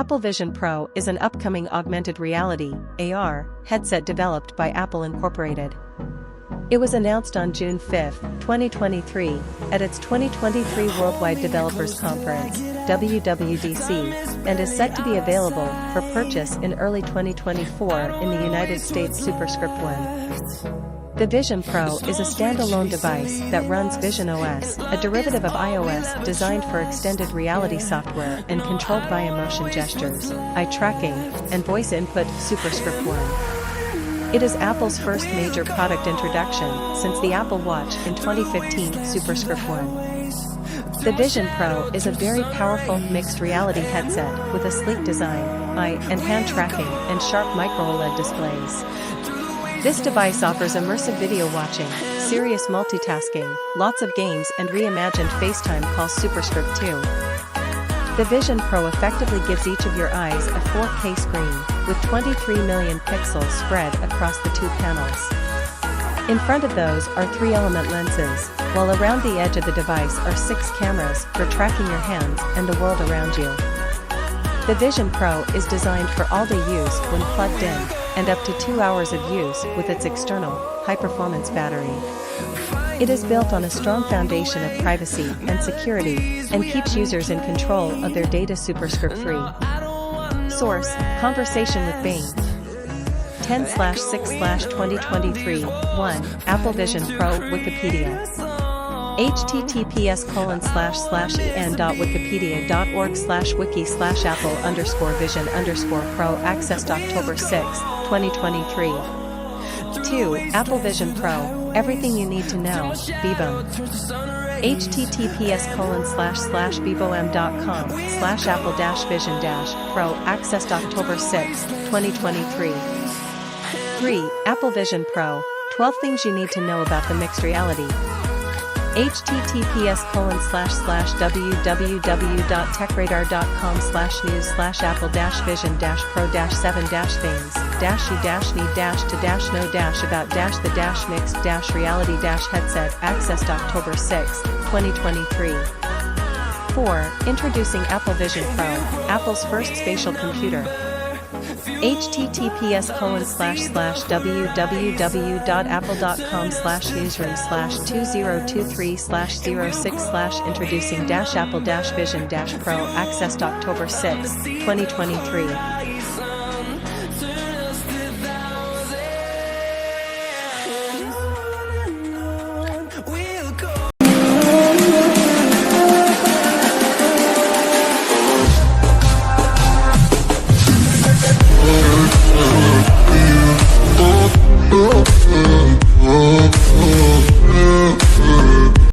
Apple Vision Pro is an upcoming augmented reality (AR) headset developed by Apple Incorporated. It was announced on June 5, 2023, at its 2023 Worldwide Developers Conference, WWDC, and is set to be available for purchase in early 2024 in the United States Superscript 1. The Vision Pro is a standalone device that runs visionos, a derivative of iOS designed for extended reality software and controlled via motion gestures, eye tracking, and voice input. Superscript 1. It is Apple's first major product introduction since the Apple Watch in 2015. Superscript 1. The Vision Pro is a very powerful mixed reality headset with a sleek design, eye and hand tracking, and sharp micro-OLED displays. This device offers immersive video watching, serious multitasking, lots of games, and reimagined FaceTime calls. Superscript 2. The Vision Pro effectively gives each of your eyes a 4K screen, with 23 million pixels spread across the two panels. In front of those are 3-element lenses, while around the edge of the device are 6 cameras for tracking your hands and the world around you. The Vision Pro is designed for all-day use when plugged in, and up to 2 hours of use with its external, high-performance battery. It is built on a strong foundation of privacy and security, and keeps users in control of their data. Superscript 3. Source: Conversation with Bing. 10/6/2023. 1. Apple Vision Pro Wikipedia. https://en.wikipedia.org/wiki/apple_vision_pro accessed October 6, 2023. 2. Apple Vision Pro, everything you need to know, Vivo. https://vivom.com/apple-vision-pro accessed October 6, 2023. 3. Apple Vision Pro, 12 things you need to know about the mixed reality. https://www.techradar.com/news/apple-vision-pro-7-things-you-need-to-know-about-the mixed-reality-headset accessed October 6, 2023. 4. Introducing Apple Vision Pro, Apple's first spatial computer. https://www.apple.com/newsroom/2023/06/introducing-apple-vision-pro accessed October 6, 2023.